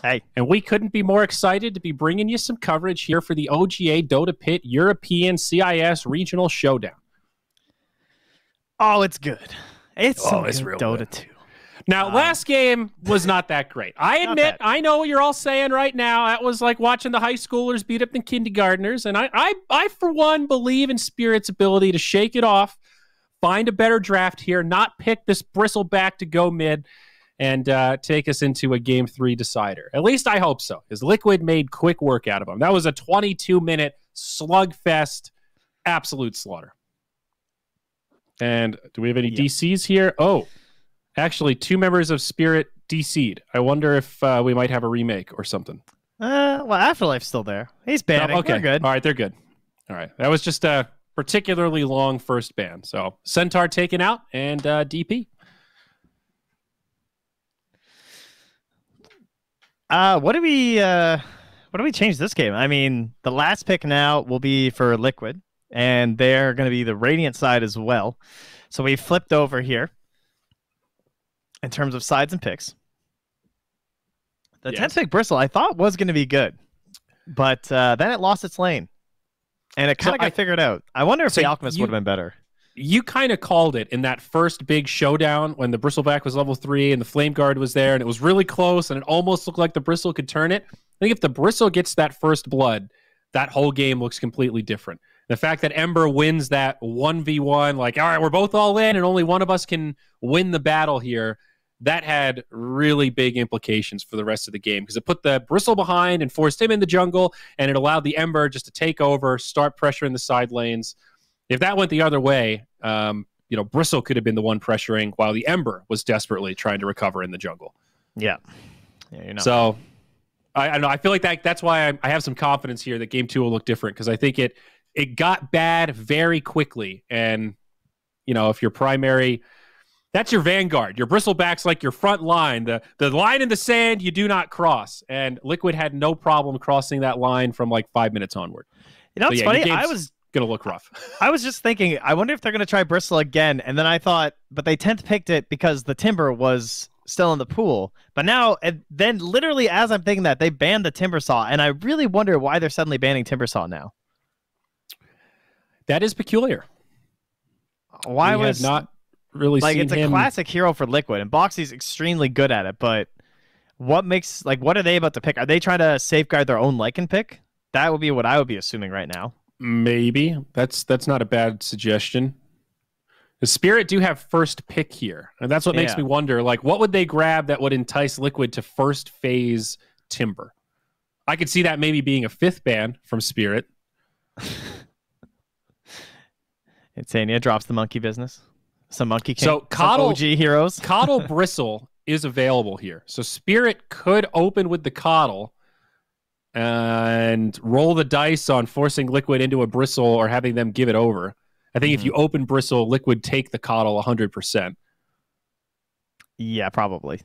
Hey. And we couldn't be more excited to be bringing you some coverage here for the OGA Dota Pit European CIS Regional Showdown. Oh, it's good. It's real Dota good. 2. Now, last game was not that great. I admit, I know what you're all saying right now. That was like watching the high schoolers beat up the kindergartners. And I for one, believe in Spirit's ability to shake it off, find a better draft here, not pick this bristleback to go mid, and take us into a Game 3 decider. At least I hope so, because Liquid made quick work out of him. That was a 22-minute slugfest, absolute slaughter. And do we have any DCs here? Oh, actually, 2 members of Spirit DC'd. I wonder if we might have a remake or something. Well, Afterlife's still there. He's banning. Okay. We're good. All right, they're good. All right. That was just a particularly long first ban. So Centaur taken out and DP. What do we change this game? I mean, the last pick now will be for Liquid, and they're going to be the Radiant side as well. So we flipped over here in terms of sides and picks. The 10th pick Bristle I thought was going to be good, but then it lost its lane, and it kind of got figured out. I wonder if the Alchemist would have been better. You kind of called it in that first big showdown when the Bristleback was level 3 and the Flame Guard was there, and it was really close, and it almost looked like the Bristle could turn it. I think if the Bristle gets that first blood, that whole game looks completely different. The fact that Ember wins that 1v1, like, all right, we're both all in, and only one of us can win the battle here, that had really big implications for the rest of the game, because it put the Bristle behind and forced him in the jungle, and it allowed the Ember just to take over, start pressuring the side lanes. If that went the other way, Bristle could have been the one pressuring while the Ember was desperately trying to recover in the jungle. Yeah. So I don't know. I feel like that's why I have some confidence here that Game 2 will look different, because I think it got bad very quickly. And, if your primary, that's your vanguard. Your Bristleback's like your front line. The line in the sand you do not cross. And Liquid had no problem crossing that line from like 5 minutes onward. It's funny. I was going to look rough. I was just thinking, I wonder if they're going to try Bristle again. And then I thought, but they 10th picked it because the Timber was still in the pool. But now, and then literally as I'm thinking that, they banned the Timbersaw. And I really wonder why they're suddenly banning Timbersaw now. That is peculiar. Why was not really seen it's a classic hero for Liquid, and Boxy's extremely good at it. But what are they about to pick? Are they trying to safeguard their own Lycan pick? That would be what I would be assuming right now. Maybe. That's not a bad suggestion. The Spirit do have first pick here, and that's what makes me wonder, like, what would they grab that would entice Liquid to first phase Timber? I could see that maybe being a 5th ban from Spirit. Insania drops the monkey business. Some monkey king. So Coddle, OG heroes. Coddle Bristle is available here. So Spirit could open with the Coddle and roll the dice on forcing Liquid into a Bristle or having them give it over. I think if you open Bristle, Liquid take the Coddle 100%. Yeah, probably.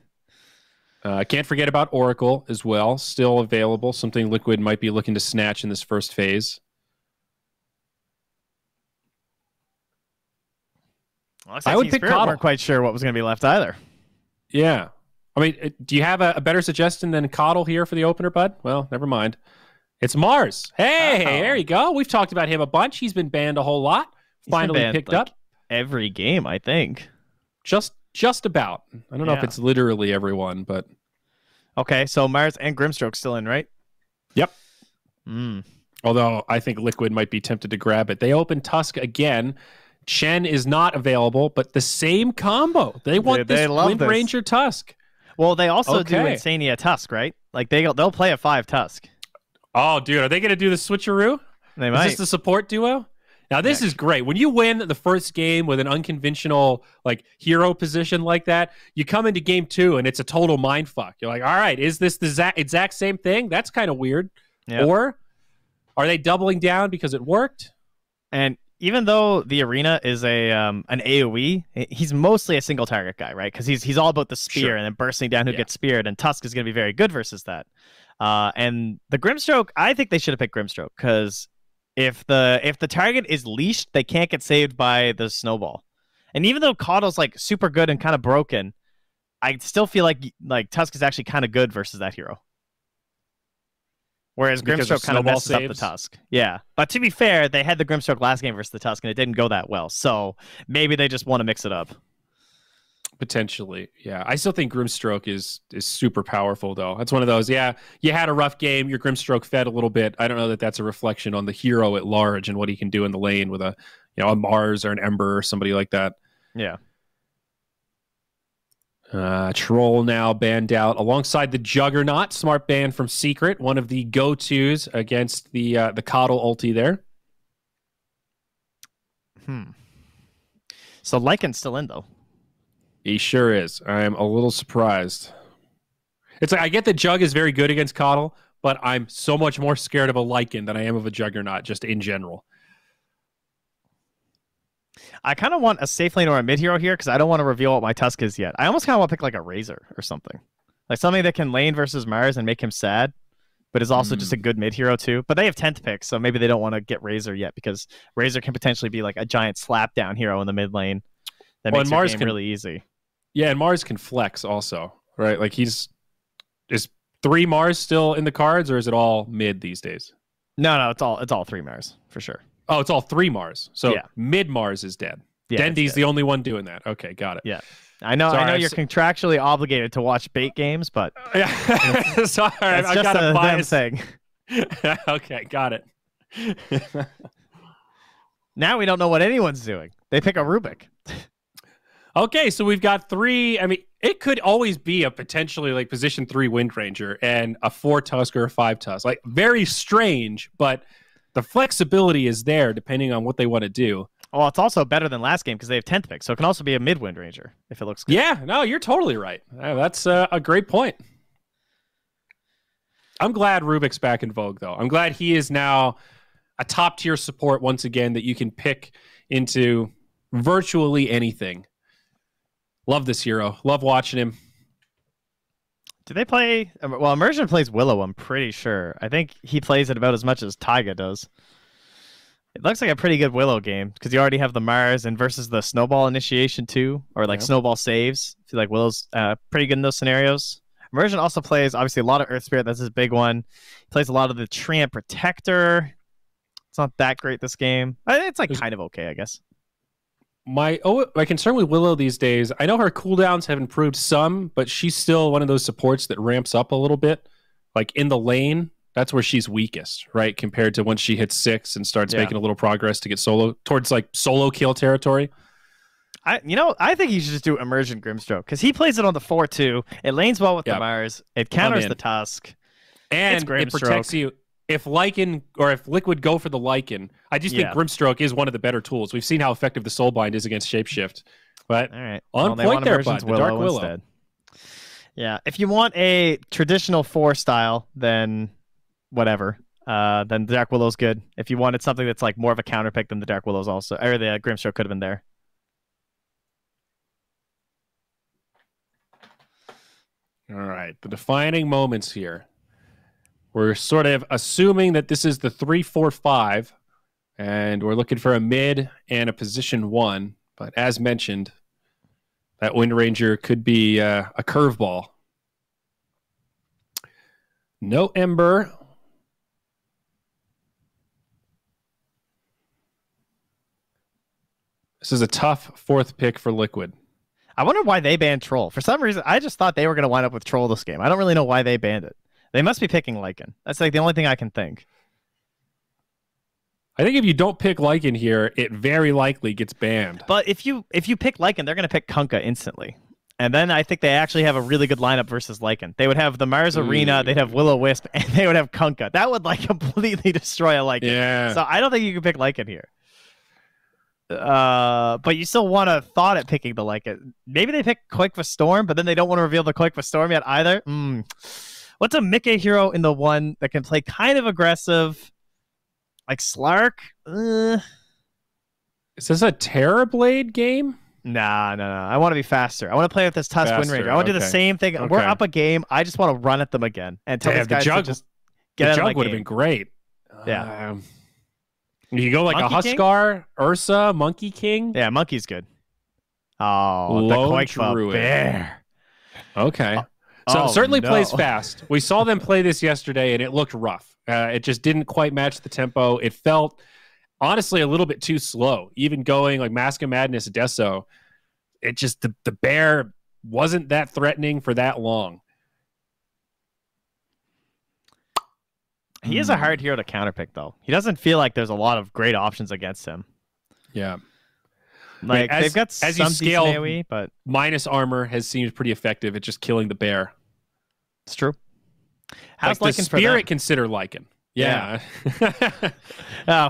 Can't forget about Oracle as well. Still available. Something Liquid might be looking to snatch in this first phase. Well, I would pick Coddle. Weren't quite sure what was going to be left either. Yeah. I mean, do you have a better suggestion than Coddle here for the opener, bud? Well, never mind. It's Mars. Hey, there you go. We've talked about him a bunch. He's been banned a whole lot. Finally picked up. Every game, I think. Just about. I don't know if it's literally everyone, but... Okay, so Mars and Grimstroke's still in, right? Yep. Although I think Liquid might be tempted to grab it. They open Tusk again. Chen is not available, but the same combo. They want this Wind Ranger Tusk. Well, they also do Insania Tusk, right? Like they'll play a 5 Tusk. Oh, dude, are they going to do the switcheroo? They might. Is this the support duo? Now, this is great. When you win the first game with an unconventional hero position like that, you come into game 2 and it's a total mindfuck. You're like, all right, is this the exact same thing? That's kind of weird. Yep. Or are they doubling down because it worked? And even though the arena is an AoE, he's mostly a single target guy, right? Because he's all about the spear and then bursting down who gets speared, and Tusk is going to be very good versus that. And the Grimstroke, I think they should have picked Grimstroke, because if the target is leashed, they can't get saved by the snowball. And even though Coddle's super good and kind of broken, I still feel like Tusk is actually kind of good versus that hero. Whereas Because of Grimstroke kind of snowball messes up the saves? Tusk. Yeah. But to be fair, they had the Grimstroke last game versus the Tusk, and it didn't go that well. So maybe they just want to mix it up. Potentially, yeah. I still think Grimstroke is super powerful, though. That's one of those. Yeah, you had a rough game. Your Grimstroke fed a little bit. I don't know that that's a reflection on the hero at large and what he can do in the lane with a Mars or an Ember or somebody like that. Yeah. Troll now banned out alongside the Juggernaut. Smart ban from Secret, one of the go-tos against the Coddle ulti there. So Lycan's still in, though. He sure is. I'm a little surprised. It's like I get that Jug is very good against Coddle, but I'm so much more scared of a Lycan than I am of a Juggernaut, just in general. I kind of want a safe lane or a mid hero here because I don't want to reveal what my Tusk is yet. I almost kind of want to pick like a Razor or something. Like something that can lane versus Mars and make him sad, but is also just a good mid hero too. But they have 10th picks, so maybe they don't want to get Razor yet because Razor can potentially be like a giant slap down hero in the mid lane that makes your game really easy. Yeah, and Mars can flex also, right? Like is 3 Mars still in the cards, or is it all mid these days? No, it's all 3 Mars for sure. Oh, it's all 3 Mars. So yeah. Mid Mars is dead. Yeah, Dendy's the only one doing that. Okay, got it. Yeah. I know you're contractually obligated to watch bait games, but yeah. Sorry, it's I just got a bias thing. Okay, got it. Now we don't know what anyone's doing. They pick a Rubik. Okay, so we've got 3. I mean, it could always be a potentially like position 3 Wind Ranger and a 4 Tusk or a 5 Tusk. Like very strange, but the flexibility is there depending on what they want to do. Well, it's also better than last game because they have 10th pick, so it can also be a mid Wind Ranger if it looks good. Yeah, no, you're totally right. That's a great point. I'm glad Rubik's back in vogue, though. I'm glad he is now a top tier support once again that you can pick into virtually anything. Love this hero. Love watching him. Do they play? Well, Immersion plays Willow, I'm pretty sure. I think he plays it about as much as Taiga does. It looks like a pretty good Willow game because you already have the Mars and versus the Snowball initiation too, or like Snowball saves. I feel like Willow's pretty good in those scenarios. Immersion also plays, obviously, a lot of Earth Spirit. That's his big one. He plays a lot of the Treant Protector. It's not that great this game. It's like kind of okay, I guess. My concern with Willow these days, I know her cooldowns have improved some, but she's still one of those supports that ramps up a little bit. Like in the lane, that's where she's weakest, right? Compared to when she hits 6 and starts making a little progress to get towards like solo kill territory. I think you should just do Immersion Grimstroke because he plays it on the 4-2. It lanes well with the Mars. It counters the Tusk. And it protects you. If Lycan or if Liquid go for the Lycan, I just think Grimstroke is one of the better tools. We've seen how effective the Soulbind is against Shapeshift. But all right. On point there, bud. The Dark Willow. Instead. Yeah. If you want a traditional 4 style, then whatever. Then the Dark Willow's good. If you wanted something that's like more of a counter pick, then the Dark Willow's also, or the Grimstroke could have been there. All right. The defining moments here. We're sort of assuming that this is the 3-4-5, and we're looking for a mid and a position 1. But as mentioned, that Wind Ranger could be a curveball. No Ember. This is a tough 4th pick for Liquid. I wonder why they banned Troll. For some reason, I just thought they were going to wind up with Troll this game. I don't really know why they banned it. They must be picking Lycan. That's like the only thing I can think. I think if you don't pick Lycan here, it very likely gets banned. But if you pick Lycan, they're going to pick Kunkka instantly. And then I think they actually have a really good lineup versus Lycan. They would have the Mars Arena, they'd have Will-O-Wisp, and they would have Kunkka. That would like completely destroy a Lycan. Yeah. So I don't think you can pick Lycan here. But you still want to thought at picking the Lycan. Maybe they pick Quake for Storm, but then they don't want to reveal the Quake for Storm yet either. What's a Mickey hero in the 1 that can play kind of aggressive? Like Slark? Is this a Terrorblade game? Nah. I want to be faster. I want to play with this Tusk Wind Ranger. I want to do the same thing. Okay. We're up a game. I just want to run at them again and tell these guys to just get out of my game. The Jug would have been great. Yeah. You go like Monkey a Huskar, King? Ursa, Monkey King. Yeah, Monkey's good. Oh, the Quake Bear. Okay. So it Oh, certainly no. plays fast. We saw them play this yesterday, and it looked rough. It just didn't quite match the tempo. It felt, honestly, a little bit too slow. Even going like Mask of Madness, Deso, it just, the bear wasn't that threatening for that long. He is a hard hero to counterpick, though. He doesn't feel like there's a lot of great options against him. Yeah. Like, they've got as some you scale, decent AoE, but minus armor has seemed pretty effective at just killing the bear. it's true. How's like Lycan the for them? spirit consider Lycan. Yeah.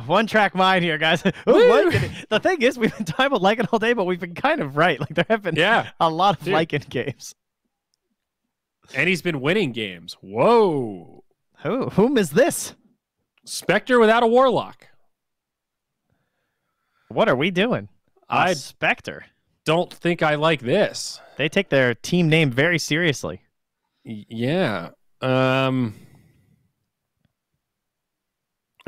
One track mind here, guys. Lycan. The thing is, we've been talking about Lycan all day, but we've been kind of right. Like, there have been a lot of Lycan games. And he's been winning games. Whoa. Whom is this? Spectre without a Warlock. What are we doing? I Spectre. Don't think I like this. They take their team name very seriously. Yeah. I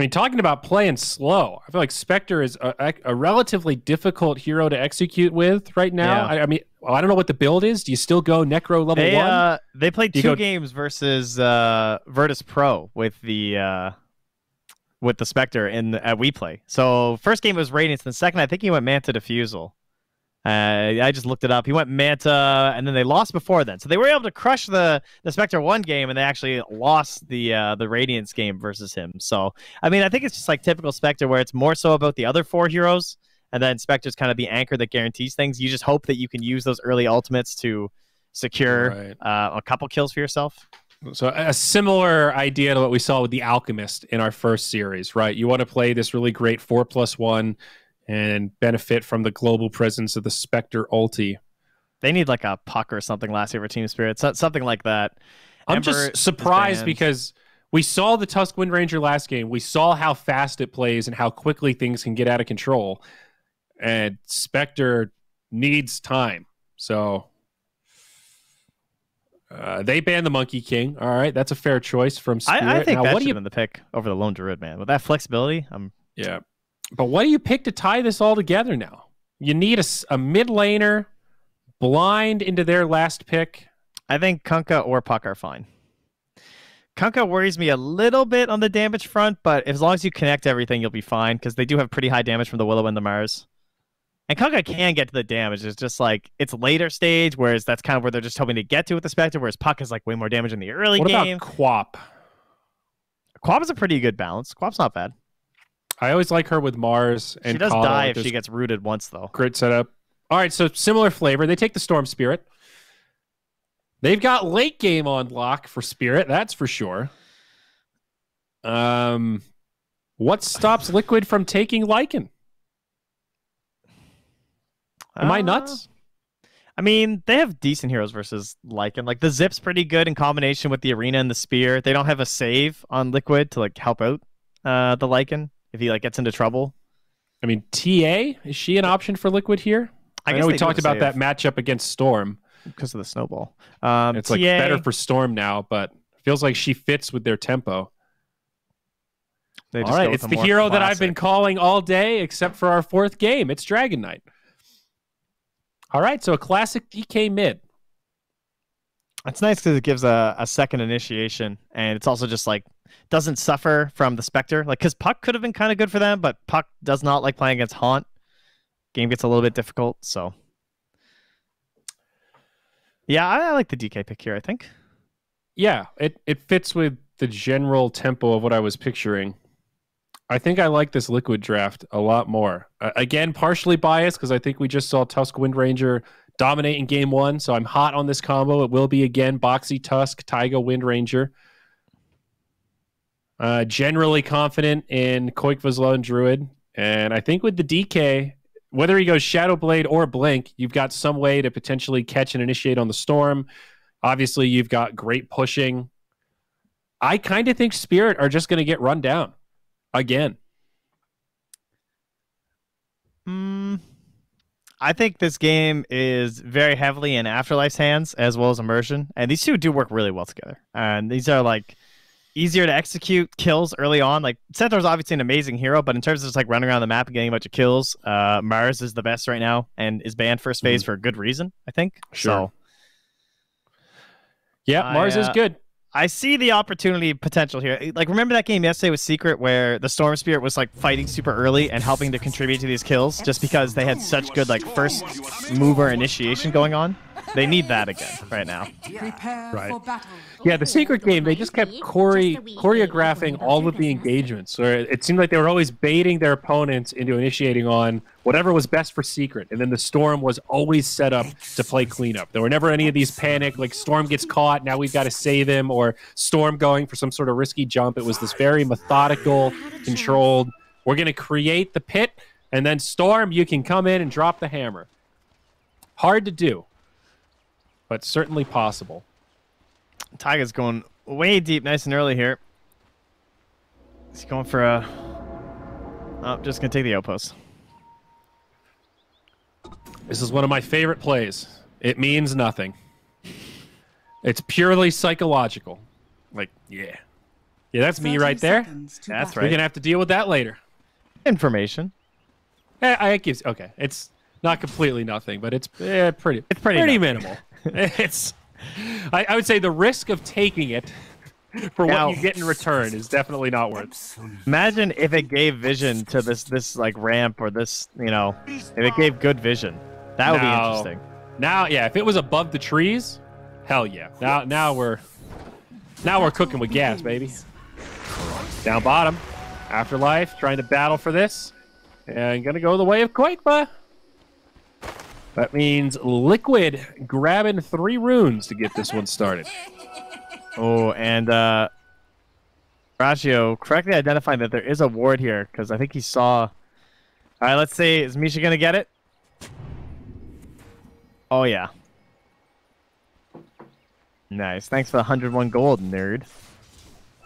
mean, talking about playing slow, I feel like Spectre is a relatively difficult hero to execute with right now. Yeah. I mean, I don't know what the build is. Do you still go Necro level 1? They played two games versus Virtus Pro with the Spectre at We Play. So first game was Radiance, and the second I think he went Manta Diffusal. I just looked it up. He went Manta, and then they lost before then. So they were able to crush the Spectre one game, and they actually lost the Radiance game versus him. So, I mean, I think it's just like typical Spectre, where it's more so about the other 4 heroes, and then Spectre's kind of the anchor that guarantees things. You just hope that you can use those early ultimates to secure a couple kills for yourself. So a similar idea to what we saw with the Alchemist in our first series, right? You want to play this really great 4+1 and benefit from the global presence of the Spectre ulti. They need like a puck or something last year for Team Spirit, something like that. I'm just surprised because we saw the Tusk Wind Ranger last game. We saw how fast it plays and how quickly things can get out of control. And Spectre needs time. So they banned the Monkey King. All right, that's a fair choice from Spirit. I think now, that should have been the pick over the Lone Druid, man. With that flexibility, yeah. But what do you pick to tie this all together now? You need a mid laner blind into their last pick. I think Kunkka or Puck are fine. Kunkka worries me a little bit on the damage front, but as long as you connect everything, you'll be fine, because they do have pretty high damage from the Willow and the Mars. And Kunkka can get to the damage. It's just like, it's later stage, whereas that's kind of where they're just hoping to get to with the Spectre, whereas Puck is like way more damage in the early game. What about Quap? Quap is a pretty good balance. Quap's not bad. I always like her with Mars. And she does die if she gets rooted once, though. Great setup. All right, so similar flavor. They take the Storm Spirit. They've got late game on lock for Spirit, that's for sure. What stops Liquid from taking Lycan? Am I nuts? I mean, they have decent heroes versus Lycan. Like, the Zip's pretty good in combination with the Arena and the Spear. They don't have a save on Liquid to, like, help out the Lycan if he, like, gets into trouble. I mean, TA, is she an option for Liquid here? I know we talked about that matchup against Storm. Because of the snowball. It's like better for Storm now, but it feels like she fits with their tempo. All right, it's the hero that I've been calling all day, except for our 4th game. It's Dragon Knight. All right, so a classic DK mid. It's nice because it gives a second initiation, and it's also just like doesn't suffer from the Spectre. Like, because Puck could have been kind of good for them, but Puck does not like playing against Haunt. Game gets a little bit difficult, so yeah, I like the DK pick here, I think. Yeah, it fits with the general tempo of what I was picturing. I think I like this Liquid draft a lot more. Again, partially biased because I think we just saw Tusk Wind Ranger dominate in game 1, so I'm hot on this combo. It will be, again, Boxy Tusk, Taiga Wind Ranger. Generally confident in Koikva's Lone Druid. And I think with the DK, whether he goes Shadow Blade or Blink, you've got some way to potentially catch and initiate on the Storm. Obviously, you've got great pushing. I kind of think Spirit are just going to get run down again. I think this game is very heavily in Afterlife's hands as well as Immersion, and these two do work really well together. And these are like easier to execute kills early on. Like, Centaur's obviously an amazing hero, but in terms of just like running around the map and getting a bunch of kills, Mars is the best right now and is banned first phase for a good reason, I think. Sure. So, Yeah, Mars is good. I see the opportunity potential here. Like, remember that game yesterday with Secret where the Storm Spirit was like fighting super early and helping to contribute to these kills just because they had such good like first mover initiation going on? They need that again right now. Right. Yeah, the Secret game, they just kept choreographing all of the engagements. Or it seemed like they were always baiting their opponents into initiating on whatever was best for Secret. And then the Storm was always set up to play cleanup. There were never any of these panic, like Storm gets caught, now we've got to save him, or Storm going for some sort of risky jump. It was this very methodical, controlled, we're going to create the pit, and then Storm, you can come in and drop the hammer. Hard to do, but certainly possible. Taiga's going way deep nice and early here. He's going for a... Oh, just going to take the outpost. This is one of my favorite plays. It means nothing. It's purely psychological. Like, yeah. Yeah, that's me right there. That's right. We're going to have to deal with that later. Information. Okay, it's not completely nothing, but it's pretty minimal. It's... I would say the risk of taking it for what you get in return is definitely not worth it. Imagine if it gave vision to this like ramp or this, you know, if it gave good vision. That would be interesting. Now, yeah, if it was above the trees, hell yeah. Now we're cooking with gas, baby. Down bottom, Afterlife trying to battle for this, and gonna go the way of Quakepa. That means Liquid grabbing 3 runes to get this one started. Oh, and Ratio correctly identifying that there is a ward here, because I think he saw... All right, let's see. Is Misha going to get it? Oh, yeah. Nice. Thanks for the 101 gold, nerd.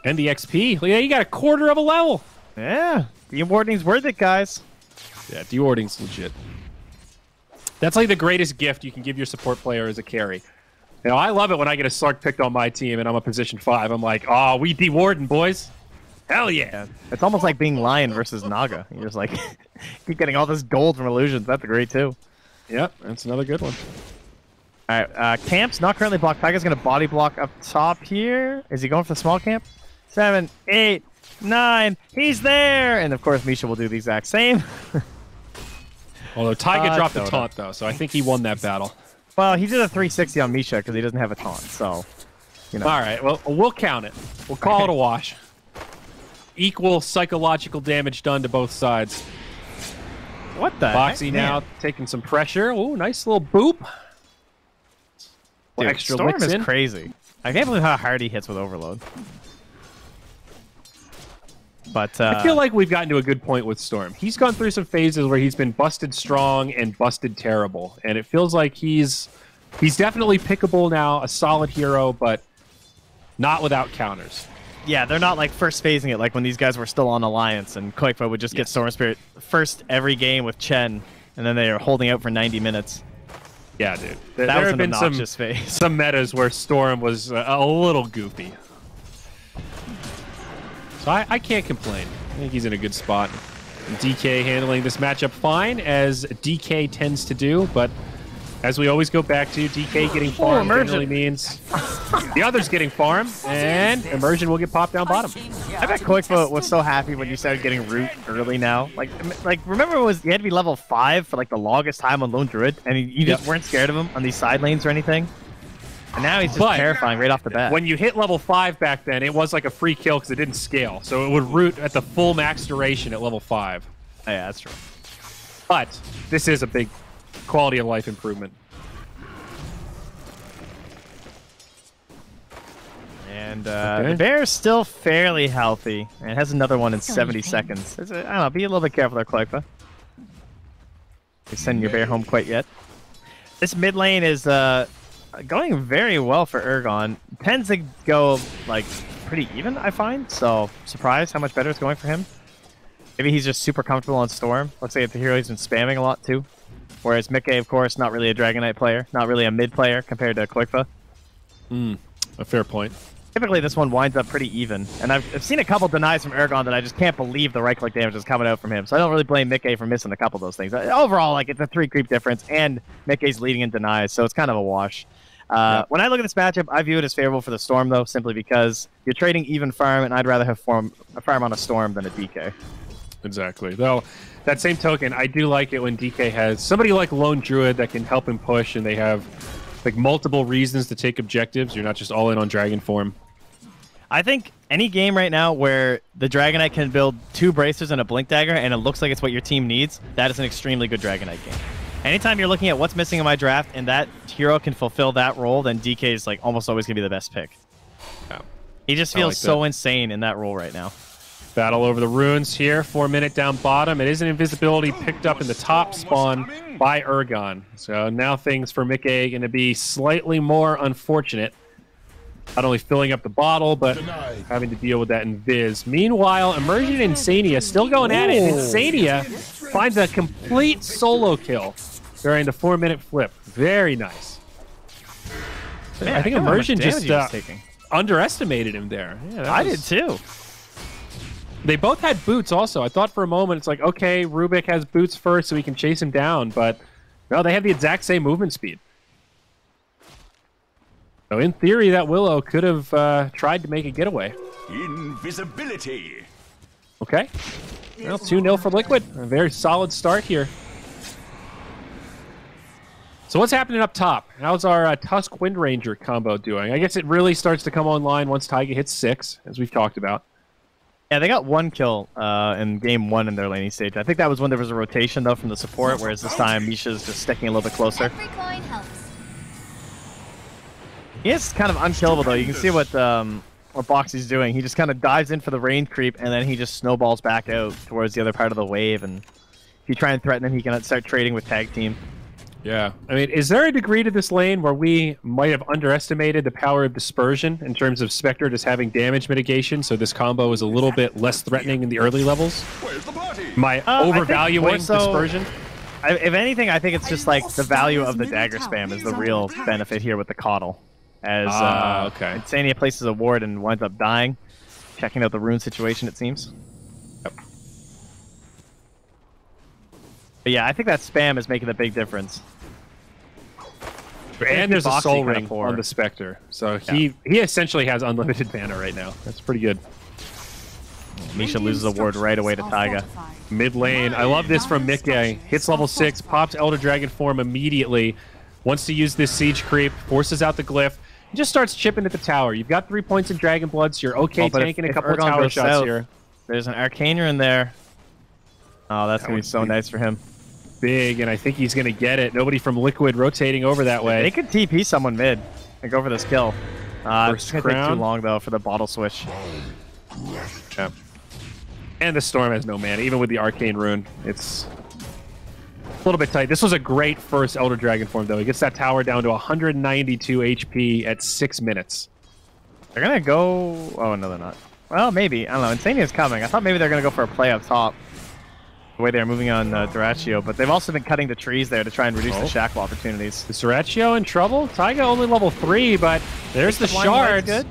And the XP. Yeah, you got a quarter of a level. Yeah. Dewarding's worth it, guys. Yeah, dewarding's legit. That's like the greatest gift you can give your support player as a carry. You know, I love it when I get a Slark picked on my team and I'm a position 5. I'm like, oh, we dewarding, boys. Hell yeah. It's almost like being Lion versus Naga. You're just like, keep getting all this gold from illusions. That's great, too. Yep, that's another good one. All right, camps not currently blocked. Tiger's going to body block up top here. Is he going for the small camp? 7, 8, 9. He's there. And, of course, Misha will do the exact same. Although Taiga dropped the taunt, though, so I think he won that battle. Well, he did a 360 on Misha because he doesn't have a taunt, so, you know. All right, well, we'll count it. We'll call it a wash. Equal psychological damage done to both sides. What the Boxy heck, now taking some pressure. Oh, nice little boop. Dude, extra Storm licks is in. crazy. I can't believe how hard he hits with Overload. But I feel like we've gotten to a good point with Storm. He's gone through some phases where he's been busted strong and busted terrible, and it feels like he's definitely pickable now, a solid hero, but not without counters. yeah, they're not like first phasing it like when these guys were still on Alliance and Koikfa would just get Storm Spirit first every game with Chen, and then they are holding out for 90 minutes. Yeah, dude. That there was have an been obnoxious phase. some metas where Storm was a little goofy. So I can't complain. I think he's in a good spot. And DK handling this matchup fine, as DK tends to do, but as we always go back to, DK getting farm generally means the other's getting farm, and Immersion will get popped down bottom. I bet Koikfa was so happy when you started getting root early now. Like remember it was you had to be level 5 for like the longest time on Lone Druid, and you just weren't scared of him on these side lanes or anything. And now he's just terrifying right off the bat. When you hit level 5 back then, it was like a free kill because it didn't scale. So it would root at the full max duration at level 5. Oh, yeah, that's true. But this is a big quality of life improvement. And the bear's still fairly healthy, and has another one in 70 seconds. I don't know, be a little bit careful there, Koikfa. You're sending your bear home quite yet. This mid lane is going very well for Ergon. Tends to go like pretty even, I find. So surprised how much better it's going for him. Maybe he's just super comfortable on Storm. Looks like the hero he's been spamming a lot too. Whereas Mickey, of course, not really a Dragon Knight player, not really a mid player compared to Koikfa. A fair point. Typically, this one winds up pretty even. And I've seen a couple denies from Ergon that I just can't believe the right-click damage is coming out from him. So I don't really blame Mickey for missing a couple of those things. Overall, like, it's a 3 creep difference, and Mickey's leading in denies, so it's kind of a wash. When I look at this matchup, I view it as favorable for the Storm, though, simply because you're trading even farm, and I'd rather have a farm on a Storm than a DK. Exactly. Though, that same token, I do like it when DK has somebody like Lone Druid that can help him push, and they have like multiple reasons to take objectives. You're not just all in on Dragon form. I think any game right now where the Dragonite can build 2 bracers and a Blink Dagger, and it looks like it's what your team needs, that is an extremely good Dragonite game. Anytime you're looking at what's missing in my draft and that hero can fulfill that role, then DK is like almost always going to be the best pick. Yeah. He just feels so insane in that role right now. Battle over the runes here. 4-minute down bottom. It is an invisibility picked up in the top spawn by Ergon. So now things for Mickey going to be slightly more unfortunate. Not only filling up the bottle, but having to deal with that invis. Meanwhile, Immersion and Insania still going at it. Insania finds a complete solo kill during the 4-minute flip. Very nice. Man, I think Immersion just underestimated him there. Yeah, I did too. They both had boots also. I thought for a moment it's like, okay, Rubik has boots first so he can chase him down, but no, they have the exact same movement speed. So in theory, that Willow could have tried to make a getaway. Invisibility. Okay. Well, 2-0 for Liquid. A very solid start here. So what's happening up top? How's our Tusk Wind Ranger combo doing? I guess it really starts to come online once Taiga hits 6, as we've talked about. Yeah, they got 1 kill in game 1 in their laning stage. I think that was when there was a rotation, though, from the support, whereas this time Misha's just sticking a little bit closer. Every coin helps. He is kind of unkillable, though. You can see what Boxy's doing. He just kind of dives in for the range creep, and then he just snowballs back out towards the other part of the wave. And if you try and threaten him, he can start trading with tag team. Yeah. I mean, is there a degree to this lane where we might have underestimated the power of dispersion in terms of Spectre just having damage mitigation, so this combo is a little bit less threatening in the early levels? Am I overvaluing dispersion? If anything, I think it's just like the value of the dagger spam is the real benefit here with the Coddle. As okay. Insania places a ward and winds up dying. Checking out the rune situation, it seems. Yep. But yeah, I think that spam is making a big difference. And there's a soul ring on the Spectre. So he essentially has unlimited mana right now. That's pretty good. Misha loses a ward right away to Taiga. Mid lane. I love this from Mickey. Hits level 6, pops Elder Dragon form immediately. Wants to use this siege creep, forces out the glyph. He just starts chipping at the tower. You've got 3 points in Dragon Blood, so you're okay tanking a couple of tower shots here. There's an Arcaner in there. Oh, that's going to be so nice for him. Big, and I think he's going to get it. Nobody from Liquid rotating over that way. They could TP someone mid and go for this kill. It's going to take too long, though, for the bottle switch. Yeah. And the Storm has no mana, even with the Arcane Rune. It's a little bit tight. This was a great first Elder Dragon form, though. He gets that tower down to 192 HP at 6 minutes. They're going to go... Oh, no, they're not. Well, maybe. I don't know. Insania's coming. I thought maybe they're going to go for a play up top. The way they're moving on Duraccio, but they've also been cutting the trees there to try and reduce the shackle opportunities. Is Duraccio in trouble? Taiga only level 3, but there's the shards. Good.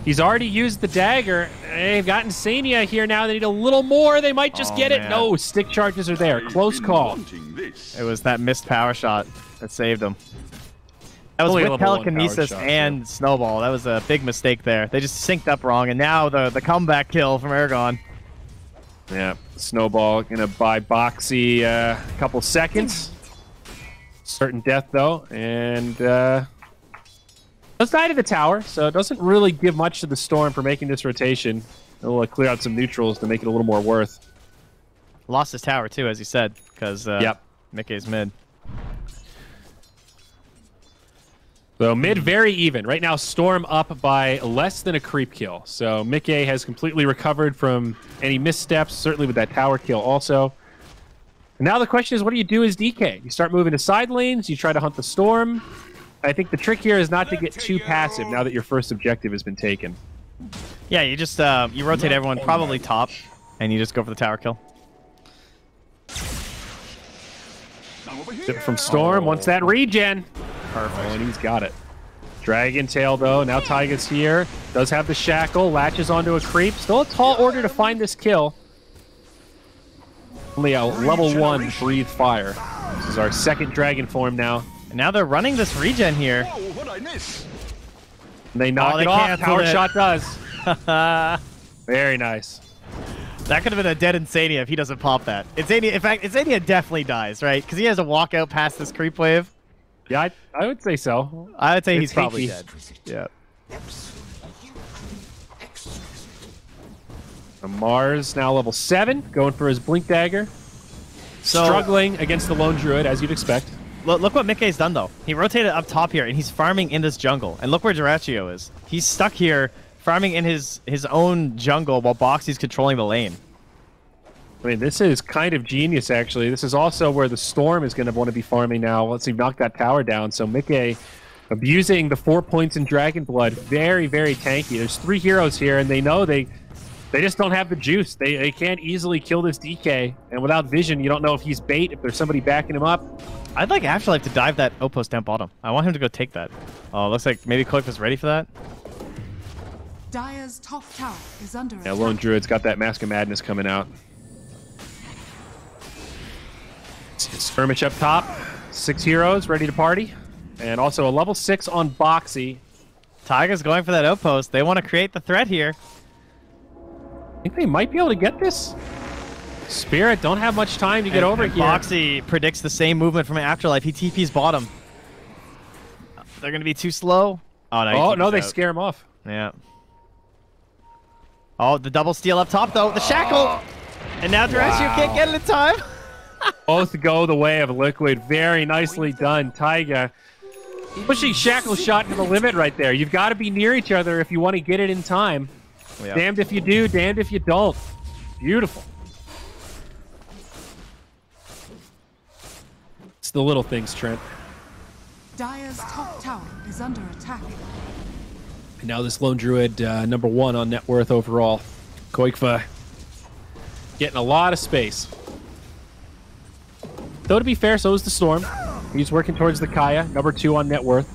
He's already used the dagger. They've got Insania here now. They need a little more. They might just get it. No, stick charges are there. Close call. It was that missed power shot that saved them. That was with telekinesis and snowball. That was a big mistake there. They just synced up wrong, and now the comeback kill from Ergon. Yeah, Snowball gonna buy Boxy a couple seconds. Certain death though, and does die to the tower, so it doesn't really give much to the Storm for making this rotation. It'll clear out some neutrals to make it a little more worth. Lost his tower too, as you said, because Mickey's mid. So mid very even. Right now Storm up by less than a creep kill. So Mickey has completely recovered from any missteps, certainly with that tower kill also. And now the question is, what do you do as DK? You start moving to side lanes, you try to hunt the Storm. I think the trick here is not to get too passive now that your first objective has been taken. Yeah, you just you rotate everyone probably top, and you just go for the tower kill. From Storm, wants that regen. Perfect. Oh, and he's got it. Dragon Tail, though. Now Taiga's here. Does have the shackle. Latches onto a creep. Still a tall order to find this kill. Only a level 1 Breathe Fire. This is our second dragon form now. And now they're running this regen here. I miss? And they knock it off. Power shot does. Very nice. That could have been a dead Insania if he doesn't pop that. Insania, in fact, Insania definitely dies, right? Because he has a walkout past this creep wave. Yeah, I would say so. I would say It's he's probably hinky. dead. Yeah. So Mars now level 7, going for his Blink Dagger. So, struggling against the Lone Druid, as you'd expect. Look what Mickey's done, though. He rotated up top here, and he's farming in this jungle. And look where Duraccio is. He's stuck here, farming in his own jungle while Boxy's controlling the lane. I mean, this is kind of genius, actually. This is also where the Storm is going to want to be farming now. Let's see, knock that tower down. So Mickey abusing the 4 points in Dragon Blood. Very, very tanky. There's 3 heroes here, and they know they just don't have the juice. They can't easily kill this DK. And without vision, you don't know if he's bait, if there's somebody backing him up. I'd like Afterlife to dive that outpost down bottom. I want him to go take that. Oh, looks like maybe Cloak was ready for that. Dire's top tower is under attack. Yeah, Lone Druid's got that Mask of Madness coming out. Skirmish up top. 6 heroes ready to party. And also a level 6 on Boxy. Taiga's going for that outpost. They want to create the threat here. I think they might be able to get this. Spirit don't have much time to get over here. Boxy predicts the same movement from Afterlife. He TP's bottom. They're going to be too slow. Oh, no, they out. scare him off. Yeah. Oh, the double steal up top, though. The shackle. And now Duraccio can't get it in time. Both go the way of Liquid. Very nicely done. Taiga pushing Shackle shot to the limit right there. You've got to be near each other if you want to get it in time. Yeah. Damned if you do, damned if you don't. Beautiful. It's the little things, Trent. Dire's top tower is under attack. And now this Lone Druid, number 1 on net worth overall. Koikva getting a lot of space. Though to be fair, so is the Storm. He's working towards the Kaya, number 2 on net worth.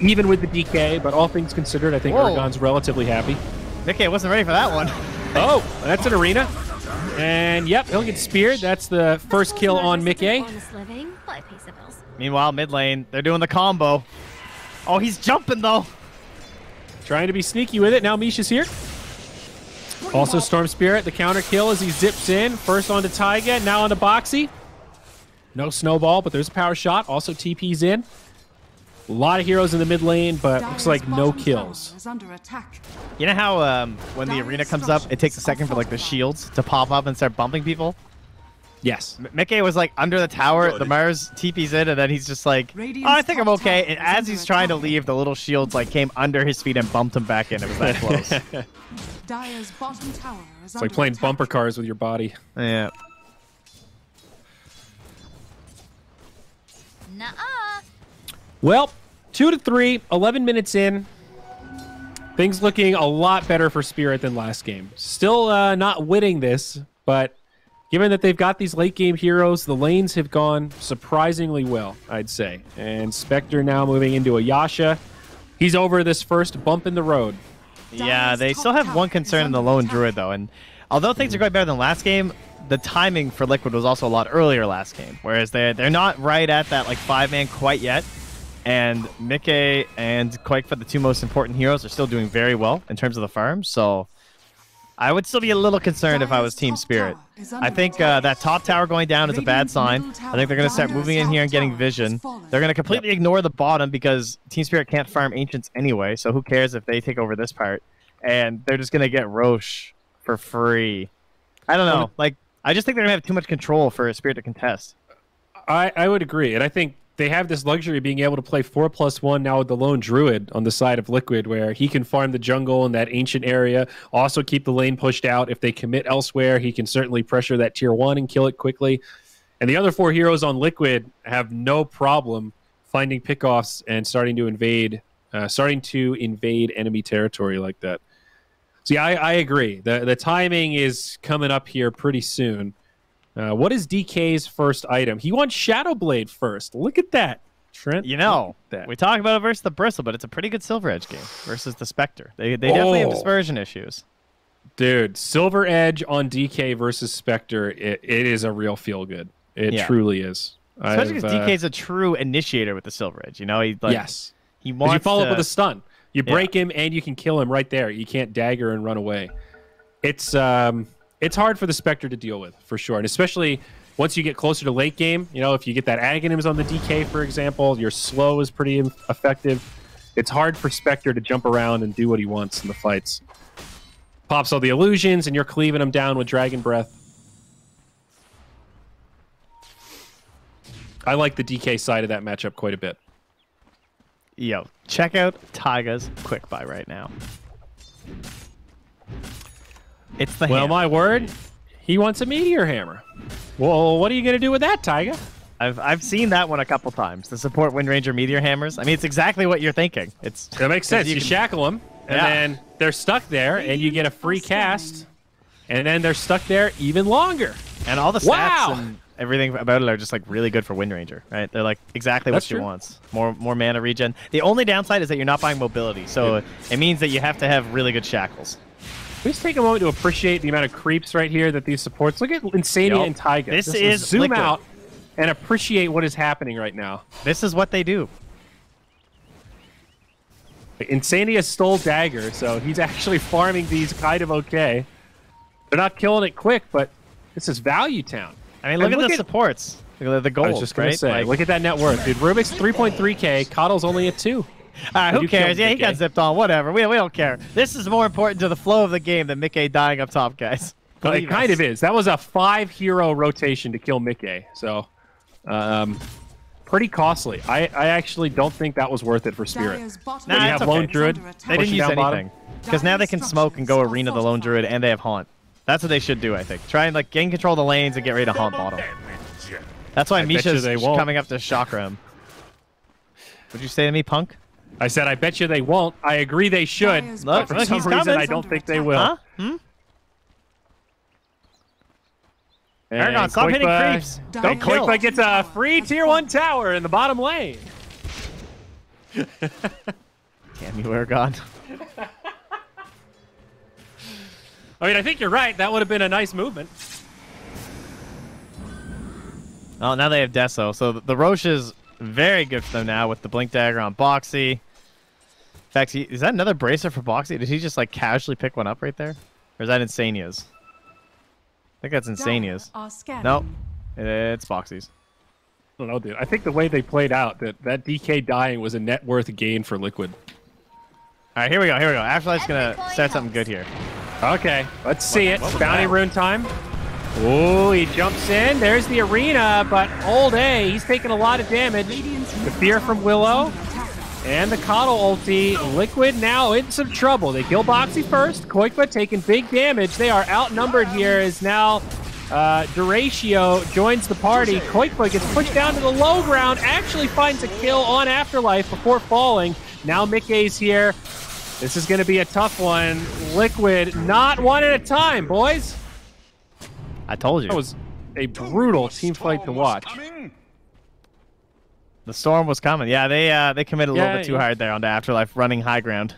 Even with the DK, but all things considered, I think Urgon's relatively happy. Mickey wasn't ready for that one. Oh, that's an arena. And yep, he'll get speared. That's the first kill on Mickey. Meanwhile, mid lane, they're doing the combo. Oh, he's jumping, though. Trying to be sneaky with it. Now Misha's here. Also Storm Spirit, the counter kill as he zips in. First onto Taiga, now onto Boxy. No snowball, but there's a power shot. Also TP's in. A lot of heroes in the mid lane, but looks like no kills. You know how when the arena comes up, it takes a second for like the shields to pop up and start bumping people? Yes. Mickey was like under the tower, the Mars TP's in, and then he's just like, oh, I think I'm okay. And as he's trying to leave, the little shields like came under his feet and bumped him back in. It was that close. Dire's bottom tower is it's like playing bumper cars with your body. Yeah. Nuh-uh. Well, 2 to 3, 11 minutes in. Things looking a lot better for Spirit than last game. Still not winning this, but given that they've got these late game heroes, the lanes have gone surprisingly well, I'd say. And Spectre now moving into a Yasha. He's over this first bump in the road. Yeah, they still have one concern in the Lone Druid, though. And although things are going better than last game, the timing for Liquid was also a lot earlier last game. Whereas they're not right at that like 5-man quite yet. And Mickey and Quake, for the 2 most important heroes, are still doing very well in terms of the farm. So I would still be a little concerned if I was Team Spirit. I think that top tower going down is a bad sign. I think they're going to start moving in here and getting vision. They're going to completely ignore the bottom because Team Spirit can't farm Ancients anyway. So who cares if they take over this part? And they're just going to get Roche for free. I don't know. Like, I just think they're going to have too much control for a Spirit to contest. I would agree. And I think they have this luxury of being able to play 4+1 now with the Lone Druid on the side of Liquid, where he can farm the jungle in that ancient area, also keep the lane pushed out. If they commit elsewhere, he can certainly pressure that tier 1 and kill it quickly. And the other 4 heroes on Liquid have no problem finding pickoffs and starting to invade enemy territory like that. So yeah, I agree. The timing is coming up here pretty soon. What is DK's first item? He wants Shadow Blade first. Look at that, Trent. You know, we talk about it versus the Bristle, but it's a pretty good Silver Edge game versus the Spectre. They definitely have dispersion issues. Dude, Silver Edge on DK versus Spectre, it is a real feel-good. It truly is. Especially because DK's a true initiator with the Silver Edge. You know, he He Because wants you follow to... up with a stun. You break him, and you can kill him right there. You can't dagger and run away. It's hard for the Spectre to deal with, for sure. And especially once you get closer to late game, you know, if you get that Aghanims on the DK, for example, your slow is pretty effective. It's hard for Spectre to jump around and do what he wants in the fights. Pops all the illusions, and you're cleaving him down with Dragon Breath. I like the DK side of that matchup quite a bit. Yo, check out Taiga's quick buy right now. It's the Well, hammer. my word, he wants a Meteor Hammer. Well, what are you going to do with that, Taiga? I've seen that one a couple times. The support Wind Ranger Meteor Hammers. I mean, it's exactly what you're thinking. That makes sense. You shackle them, and then they're stuck there, and you get a free cast, and then they're stuck there even longer. And all the stats and everything about it are just like really good for Wind Ranger, right? They're like exactly what she wants. More mana regen. The only downside is that you're not buying mobility, so it means that you have to have really good shackles. Please take a moment to appreciate the amount of creeps right here that these supports. Look at Insania and Taiga. This is zoom Liquid. out and appreciate what is happening right now. This is what they do. Insania stole Dagger, so he's actually farming these kind of okay. They're not killing it quick, but this is Value Town. I mean, look at the supports. Look at the gold, I was just going right? to say, like, look at that net worth. Dude, Rubik's 3.3k, Coddle's only at 2. Who cares? Yeah, he got zipped on. Whatever. We don't care. This is more important to the flow of the game than Mickey dying up top, guys. Well, it kind of is. That was a 5-hero rotation to kill Mickey, so pretty costly. I actually don't think that was worth it for Spirit. Nah, you have Lone Druid. They didn't use anything. Because now they can smoke and go Arena the Lone Druid, and they have Haunt. That's what they should do, I think. Try and like gain control of the lanes and get ready to Haunt bottom. That's why Misha's coming up to Chakra him. What'd you say to me, Punk? I said, I bet you they won't. I agree they should, but for some reason I don't think they will. Huh? Aragon, stop hitting creeps. Don't kill. Quick gets a free tier 1 tower in the bottom lane. Damn you, Aragon. I mean, I think you're right. That would have been a nice movement. Oh, now they have Deso. So the Roche is very good for them now with the Blink Dagger on Boxy. In fact, is that another bracer for Boxy? Did he just like casually pick one up right there? Or is that Insania's? I think that's Insania's. No, it's Boxy's. I don't know, dude. I think the way they played out, that DK dying was a net worth gain for Liquid. All right, here we go. Afterlife's going to start something good here. Okay, let's see it. Bounty rune time. Oh, he jumps in. There's the arena, but Old A, he's taking a lot of damage. The fear from Willow and the Coddle ulti. Liquid now in some trouble. They kill Boxy first. Koikba taking big damage. They are outnumbered here as now Duratio joins the party. Koikba gets pushed down to the low ground, actually finds a kill on Afterlife before falling. Now Mickey's here. This is going to be a tough one. Liquid, not one at a time, boys. I told you. That was a brutal team fight to watch. The storm was coming. Yeah, they committed a little bit too hard there onto Afterlife, running high ground.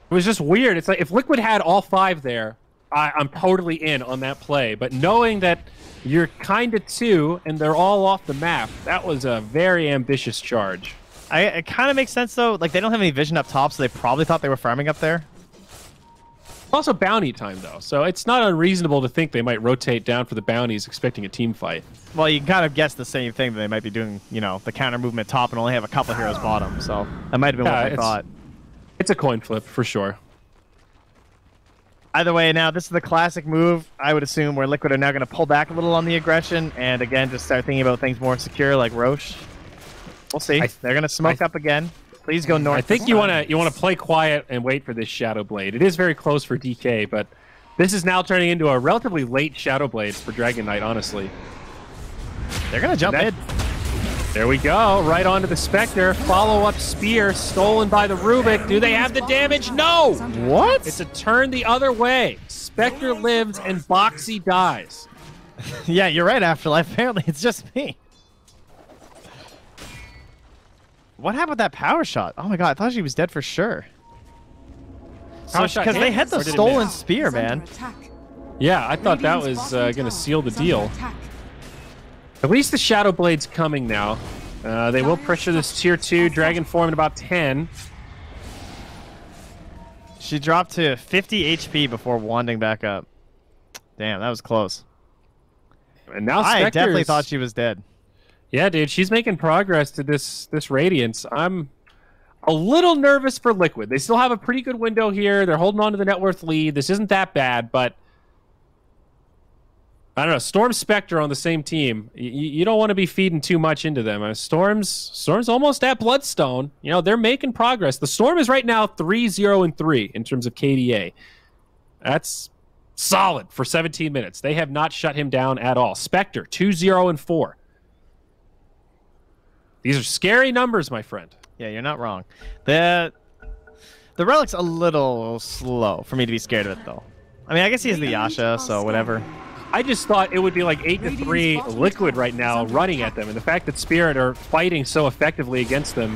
It was just weird. It's like if Liquid had all 5 there, I'm totally in on that play. But knowing that you're kind of 2 and they're all off the map, that was a very ambitious charge. It kind of makes sense, though. Like, they don't have any vision up top, so they probably thought they were farming up there. Also bounty time, though, so it's not unreasonable to think they might rotate down for the bounties expecting a team fight. Well, you can kind of guess the same thing, that they might be doing, you know, the counter movement top and only have a couple heroes bottom, so that might have been what they thought. It's a coin flip, for sure. Either way, now, this is the classic move, I would assume, where Liquid are now going to pull back a little on the aggression, and again, just start thinking about things more secure, like Roche. We'll see. They're going to smoke up again. Please go north. I think you want to play quiet and wait for this Shadow Blade. It is very close for DK, but this is now turning into a relatively late Shadow Blade for Dragon Knight, honestly. They're going to jump mid. There we go. Right onto the Spectre. Follow-up spear stolen by the Rubik. Do they have the damage? No! What? It's a turn the other way. Spectre lives and Boxy dies. Yeah, you're right, Afterlife. Apparently, it's just me. What happened with that power shot? Oh my god, I thought she was dead for sure. Because they had the stolen spear, man. Yeah, I thought that was going to seal the deal. At least the Shadow Blade's coming now. They will pressure this tier 2 Dragon form in about 10. She dropped to 50 HP before wanding back up. Damn, that was close. And now I definitely thought she was dead. Yeah, dude, she's making progress to this Radiance. I'm a little nervous for Liquid. They still have a pretty good window here. They're holding on to the net worth lead. This isn't that bad, but I don't know. Storm Spectre on the same team. You don't want to be feeding too much into them. Storm's almost at Bloodstone. You know, they're making progress. The Storm is right now 3-0-3 in terms of KDA. That's solid for 17 minutes. They have not shut him down at all. Spectre 2-0-4. These are scary numbers, my friend. Yeah, you're not wrong. The Relic's a little slow for me to be scared of it, though. I mean, I guess he's the Yasha, so whatever. I just thought it would be like 8-3 Liquid right now running at them, and the fact that Spirit are fighting so effectively against them,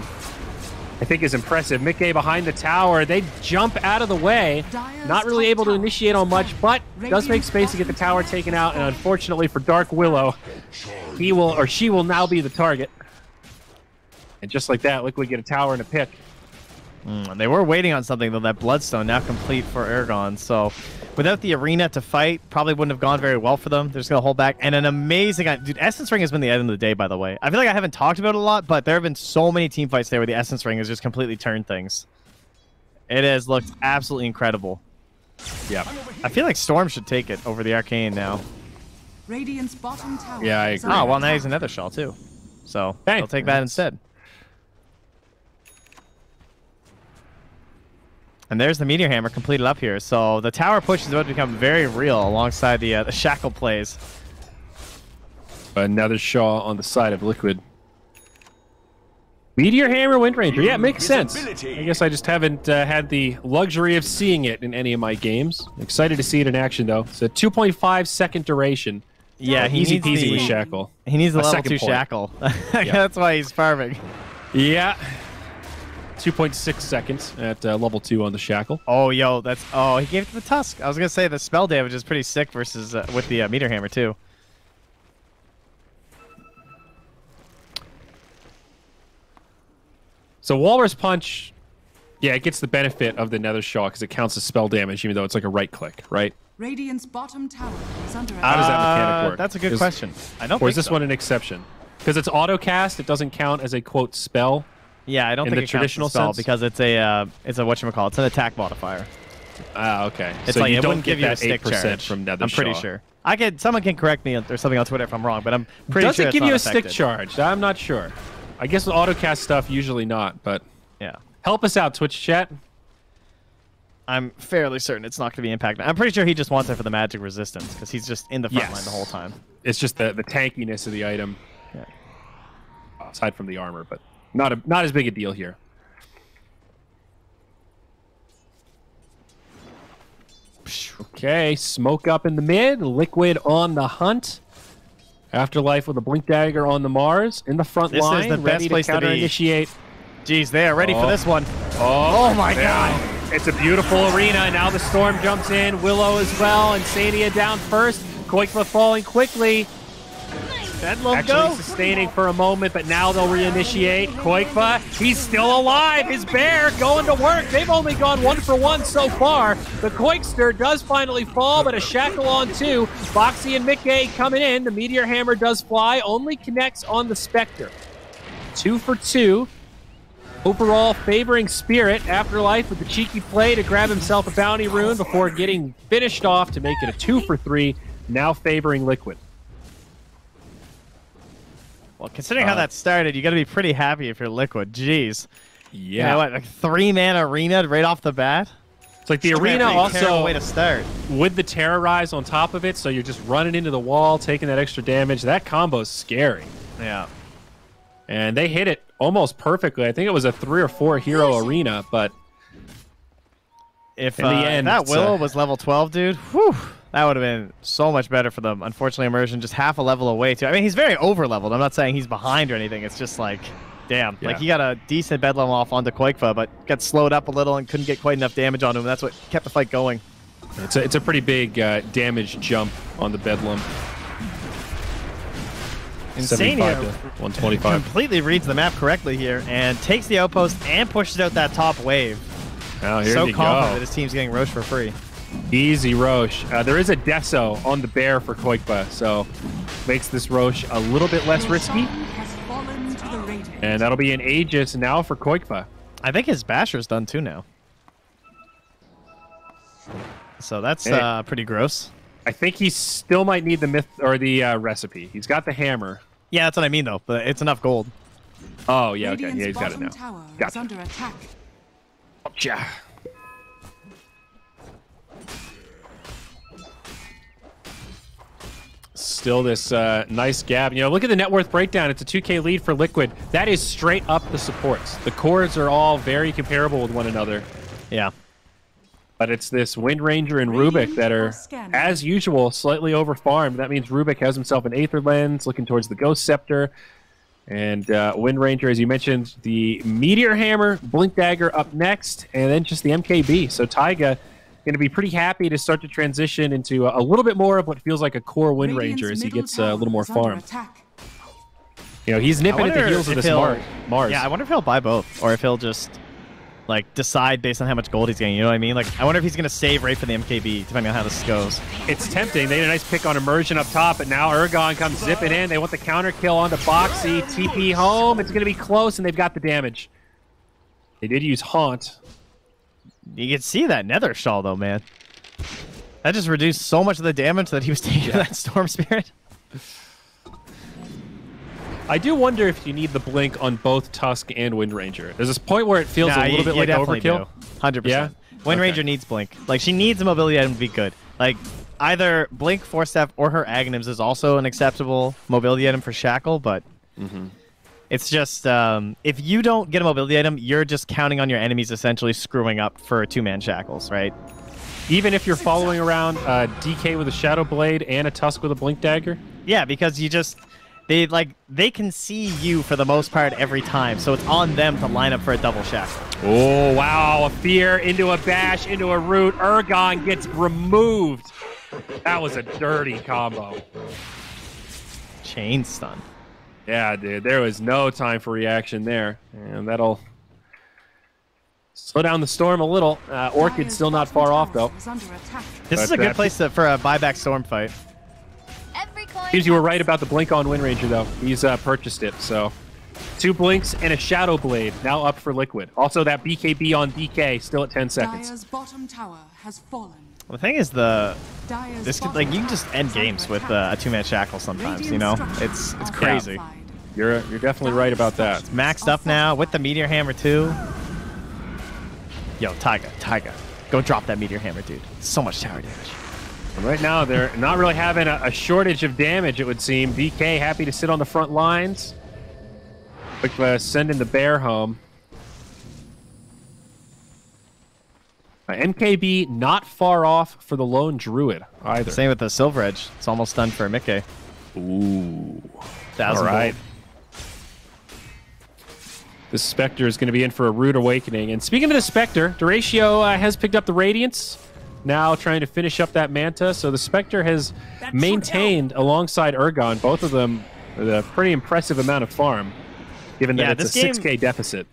I think is impressive. Mickey behind the tower. They jump out of the way. Not really able to initiate on much, but does make space to get the tower taken out, and unfortunately for Dark Willow, he will, or she will now be the target. And just like that, Liquid get a tower and a pick. They were waiting on something, though, that Bloodstone now complete for Ergon. So without the arena to fight, probably wouldn't have gone very well for them. They're just going to hold back. And an amazing... Dude, Essence Ring has been the item of the day, by the way. I feel like I haven't talked about it a lot, but there have been so many team fights there where the Essence Ring has just completely turned things. It has looked absolutely incredible. Yeah. I feel like Storm should take it over the Arcane now. Radiant's bottom tower. Yeah, I agree. Oh, well, now he's another Shawl, too. So they'll take that instead. And there's the Meteor Hammer completed up here. So the tower push is about to become very real alongside the Shackle plays. Another Shaw on the side of Liquid. Meteor Hammer, Wind Ranger. Yeah, it makes sense. I guess I just haven't had the luxury of seeing it in any of my games. Excited to see it in action, though. It's a 2.5 second duration. Yeah, he easy needs peasy with Shackle. He needs the level 2 point. Shackle. That's why he's farming. Yeah. 2.6 seconds at level 2 on the Shackle. Oh, yo, that's... Oh, he gave it to the Tusk. I was going to say the spell damage is pretty sick versus with the Meteor Hammer, too. So Walrus Punch, yeah, it gets the benefit of the Nether Shaw because it counts as spell damage, even though it's like a right click, right? Radiant's bottom tower is under How does that mechanic work? That's a good question. I don't Or think is this so. one an exception? Because it's auto-cast, it doesn't count as a, quote, spell. Yeah, I don't in think the it traditional counts as spell sense? because it's a whatchamacallit. It's an attack modifier. Ah, okay. It's so like you it don't wouldn't get give you a that stick 8% charge. from Nether I'm pretty Shaw. sure. Someone can correct me or something on Twitter if I'm wrong, but I'm pretty Does sure it give it's you not a stick affected. charge? I'm not sure. I guess with autocast stuff, usually not, but Yeah. help us out, Twitch chat. I'm fairly certain it's not going to be impacted. I'm pretty sure he just wants it for the magic resistance because he's just in the front line the whole time. It's just the tankiness of the item, Yeah. aside from the armor, but not as big a deal here. Okay, smoke up in the mid, Liquid on the hunt. Afterlife with a Blink Dagger on the Mars in the front This line, is the ready best place to counter be. initiate. Jeez, they are ready for this one. Oh my God. It's a beautiful arena. Now the Storm jumps in, Willow as well, and Sania down first. Koikva falling quickly. Bedlam Actually go. sustaining for a moment, but now they'll reinitiate. Koikva, he's still alive. His bear going to work. They've only gone 1 for 1 so far. The Koikster does finally fall, but a Shackle on 2. Boxy and Mickey coming in. The Meteor Hammer does fly, only connects on the Spectre. 2 for 2. Overall favoring Spirit. Afterlife with the cheeky play to grab himself a bounty rune before getting finished off to make it a 2 for 3. Now favoring Liquid. Well, considering how that started, you got to be pretty happy if you're Liquid. Jeez. Yeah. You know what, like 3-man arena right off the bat? It's like the That's a arena pretty also terrible way to start. with the Terrorize on top of it, so you're just running into the wall, taking that extra damage. That combo's scary. Yeah. And they hit it almost perfectly. I think it was a 3 or 4 hero arena, but If in the end, that it's, Willow was level 12, dude, whew, that would have been so much better for them. Unfortunately, Immersion just half a level away, too. I mean, he's very over-leveled. I'm not saying he's behind or anything. It's just like, damn. Yeah. Like, he got a decent bedlam off onto Koikva, but got slowed up a little and couldn't get quite enough damage on him. That's what kept the fight going. it's a pretty big damage jump on the Bedlam. Insane 75 here. to 125. Completely reads the map correctly here and takes the outpost and pushes out that top wave. Oh, here So you confident go. that his team's getting Roche for free. Easy Roche. There is a Deso on the bear for Koikba, so makes this Roche a little bit less risky. Has fallen to the radiant. And that'll be an Aegis now for Koikba. I think his Basher's done too now. So that's pretty gross. I think he still might need the myth or the recipe. He's got the hammer. Yeah, that's what I mean though. But it's enough gold. Oh, yeah, okay. Radiant's Yeah, he's got it bottom now. tower is Gotcha. under attack. Yeah. Still this nice gap. You know, look at the net worth breakdown. It's a 2K lead for Liquid. That is straight up the supports. The cores are all very comparable with one another. Yeah. But it's this Wind Ranger and Rubik that are, as usual, slightly over-farmed. That means Rubik has himself an Aether Lens, looking towards the Ghost Scepter. And Wind Ranger, as you mentioned, the Meteor Hammer, Blink Dagger up next, and then just the MKB. So Taiga going to be pretty happy to start to transition into a little bit more of what feels like a core Wind Ranger as he gets a little more farm. You know, he's nipping at the heels of this Mars. Yeah, I wonder if he'll buy both, or if he'll just like decide based on how much gold he's getting. You know what I mean? Like, I wonder if he's going to save right for the MKB, depending on how this goes. It's tempting. They had a nice pick on Immersion up top, but now Ergon comes zipping in. They want the counter kill onto Boxy. TP home. It's going to be close, and they've got the damage. They did use Haunt. You can see that Nether Shawl, though, man. That just reduced so much of the damage that he was taking to that Storm Spirit. I do wonder if you need the blink on both Tusk and Wind Ranger. There's this point where it feels a little bit like overkill. 100%. Yeah? Wind Ranger needs blink. Like, she needs a mobility item to be good. Like, either blink, Force Staff, or her Aghanims is also an acceptable mobility item for Shackle, but it's just, if you don't get a mobility item, you're just counting on your enemies essentially screwing up for two-man Shackles, right? Even if you're following around DK with a Shadow Blade and a Tusk with a Blink Dagger? Yeah, because you just... They can see you for the most part every time, so it's on them to line up for a double Shackle. Oh, wow. A Fear into a Bash, into a Root. Ergon gets removed. That was a dirty combo. Chain stun. Yeah, dude. There was no time for reaction there. And that'll slow down the storm a little. Orchid's still not far off, though. This is a good place for a buyback storm fight. Seems you were right about the blink on Wind Ranger, though. He's purchased it, so 2 blinks and a Shadow Blade now up for Liquid. Also, that BKB on DK still at 10 seconds. Dyer's bottom tower has fallen. The thing is, you can just end games with a two-man Shackle sometimes. You know, it's crazy. You're definitely right about that. It's maxed up now with the Meteor Hammer too. Yo, Taiga, go drop that Meteor Hammer, dude. So much tower damage. Right now, they're not really having a shortage of damage, it would seem. DK happy to sit on the front lines. Quick sending the bear home. MKB not far off for the lone Druid either. Same with the Silver Edge. It's almost done for Mickey. Ooh. 1,000 All right. gold. The Spectre is going to be in for a rude awakening. And speaking of the Spectre, Duratio has picked up the Radiance. Now trying to finish up that Manta. So the Spectre has maintained alongside Ergon, both of them with a pretty impressive amount of farm, given that it's a 6K deficit.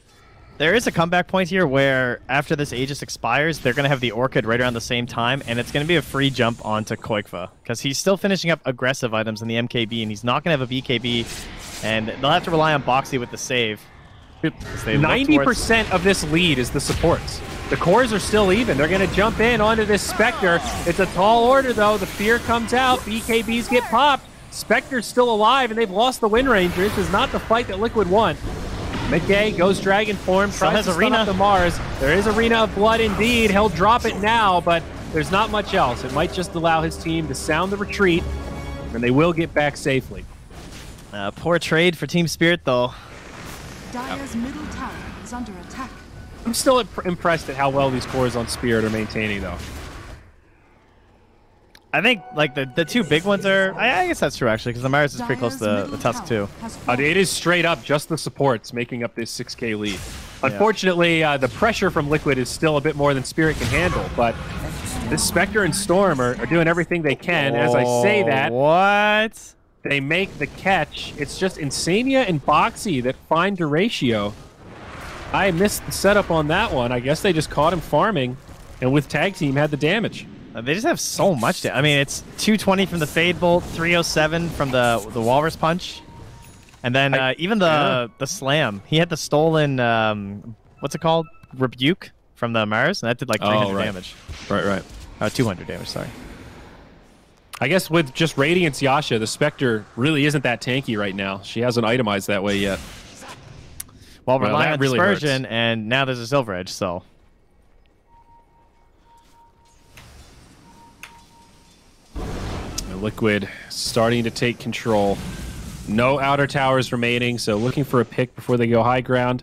There is a comeback point here where after this Aegis expires, they're going to have the Orchid right around the same time, and it's going to be a free jump onto Koikva, because he's still finishing up aggressive items in the MKB, and he's not going to have a BKB, and they'll have to rely on Boxy with the save. 90% of this lead is the supports. The cores are still even. They're going to jump in onto this Spectre. It's a tall order, though. The Fear comes out. BKBs get popped. Spectre's still alive, and they've lost the Wind Ranger. This is not the fight that Liquid want. McKay goes Dragon Form, tries to stun up the Mars. There is Arena of Blood indeed. He'll drop it now, but there's not much else. It might just allow his team to sound the retreat, and they will get back safely. Poor trade for Team Spirit, though. Dyer's middle tower is under attack. I'm still impressed at how well these cores on Spirit are maintaining, though. I think like the two big ones are. I guess that's true actually, because the Mars is pretty close to the Tusk too. It is straight up just the supports making up this 6K lead. Unfortunately, the pressure from Liquid is still a bit more than Spirit can handle, but this Spectre and Storm are doing everything they can. As I say that, what? They make the catch. It's just Insania and Boxy that find Duratio. I missed the setup on that one. I guess they just caught him farming, and with tag team had the damage. They just have so much. I mean, it's 220 from the Fade Bolt, 307 from the Walrus Punch, and then even the slam. He had the stolen what's it called? Rebuke from the Mars, and that did like 300 damage. Right. 200 damage. Sorry. I guess with just Radiance Yasha, the Spectre really isn't that tanky right now. She hasn't itemized that way yet. Well, relying on really Dispersion, hurts. and now there's a Silver Edge, so. Liquid starting to take control. No outer towers remaining, so looking for a pick before they go high ground.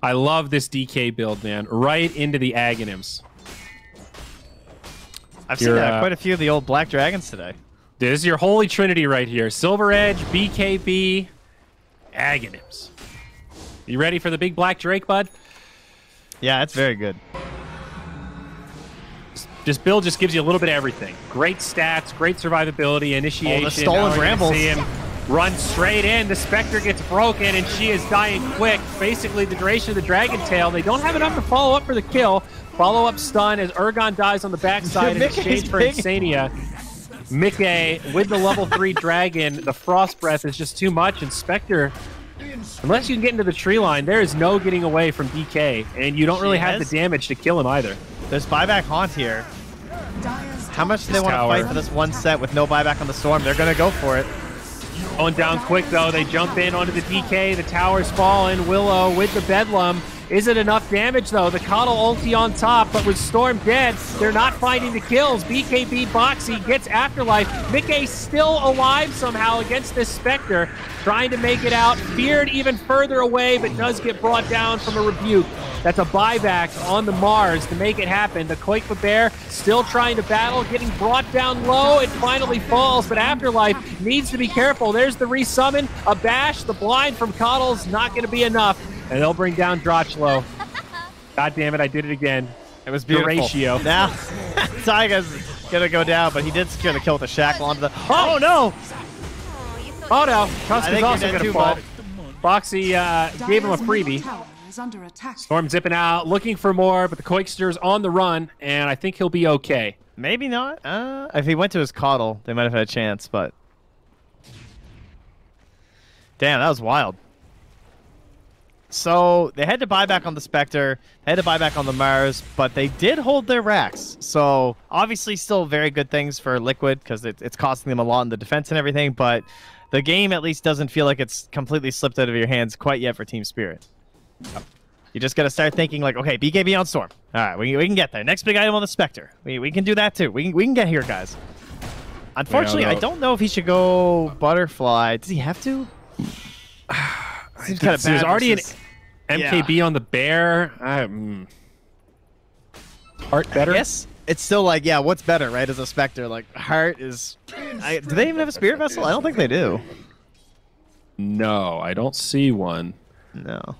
I love this DK build, man. Right into the Aghanims. I've seen quite a few of the old Black Dragons today. This is your holy trinity right here. Silver Edge, BKB, Aghanims. You ready for the big Black Drake, bud? Yeah, it's very good. This build just gives you a little bit of everything. Great stats, great survivability, initiation. Oh, the stolen brambles. See him run straight in. The Spectre gets broken, and she is dying quick. Basically, the duration of the Dragon Tail. They don't have enough to follow up for the kill. Follow-up stun as Urgon dies on the backside in exchange for Insania. Mickey with the level 3 Dragon. The Frost Breath is just too much, and Spectre, unless you can get into the tree line, there is no getting away from DK, and you don't really have the damage to kill him either. There's buyback Haunt here. How much do they want to fight for this one set with no buyback on the Storm? They're going to go for it. Going down quick, though. They jump in onto the DK. The towers fall in. Willow with the Bedlam. Is it enough damage, though? The Coddle ulti on top, but with Storm dead, they're not finding the kills. BKB Boxy gets Afterlife. Mickey still alive somehow against this Spectre, trying to make it out. Feared even further away, but does get brought down from a rebuke. That's a buyback on the Mars to make it happen. The Koikwa Bear still trying to battle, getting brought down low. It finally falls, but Afterlife needs to be careful. There's the resummon. A bash. The blind from Coddle's not going to be enough. And they'll bring down Drochlow. God damn it, I did it again. It was beautiful. Ratio. Now, Taiga's going to go down, but he did secure the kill with the shackle onto the... Oh, no! Oh, no. Tusk is also going to fall. Boxy gave him a freebie. Storm zipping out, looking for more, but the Koikster's on the run, and I think he'll be okay. Maybe not. If he went to his Coddle, they might have had a chance, but... Damn, that was wild. So they had to buy back on the Spectre, they had to buy back on the Mars, but they did hold their racks. So obviously still very good things for Liquid because it's costing them a lot in the defense and everything, but the game at least doesn't feel like it's completely slipped out of your hands quite yet for Team Spirit. You just got to start thinking like, okay, BKB on Storm. All right, we can get there. Next big item on the Spectre. We can do that too. We can get here, guys. Unfortunately, I don't know if he should go Butterfly. Does he have to? Seems kind of bad. There's already an MKB on the Bear. Heart better? Yes. It's still like, yeah, what's better, right, as a Spectre? Like, Heart is... do they even have a Spirit Vessel? I don't think they do. No, I don't see one. No. I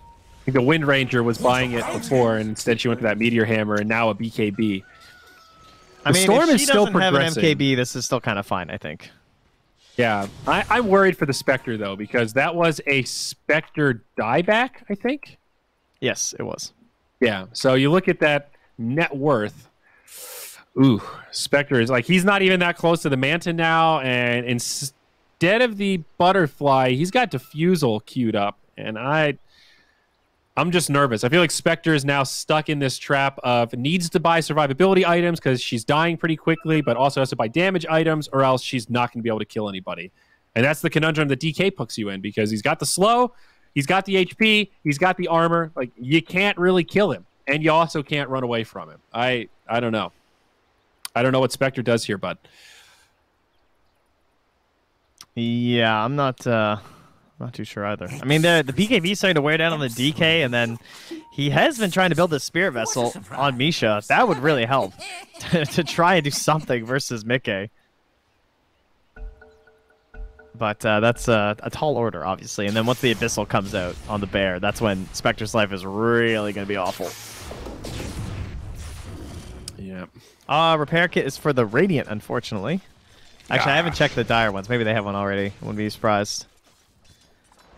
think the Wind Ranger was buying it before, and instead she went to that Meteor Hammer, and now a BKB. I mean, Storm if is she still doesn't have an progressing. MKB, this is still kind of fine, I think. Yeah, I'm worried for the Spectre, though, because that was a Spectre dieback, I think? Yes, it was. Yeah, so you look at that net worth. Ooh, Spectre is like, he's not even that close to the Manta now, and instead of the Butterfly, he's got Diffusal queued up, and I'm just nervous. I feel like Spectre is now stuck in this trap of needs to buy survivability items because she's dying pretty quickly, but also has to buy damage items or else she's not going to be able to kill anybody. And that's the conundrum that DK puts you in because he's got the slow, he's got the HP, he's got the armor. Like, you can't really kill him, and you also can't run away from him. I don't know. I don't know what Spectre does here, bud. Yeah, I'm not too sure either. I mean, the BKB starting to wear down on the DK, and then he has been trying to build a Spirit Vessel on Misha. That would really help to try and do something versus Mickey. But that's a tall order, obviously. And then once the Abyssal comes out on the Bear, that's when Spectre's life is really going to be awful. Yeah. Repair kit is for the Radiant, unfortunately. Actually, I haven't checked the dire ones. Maybe they have one already. Wouldn't be surprised.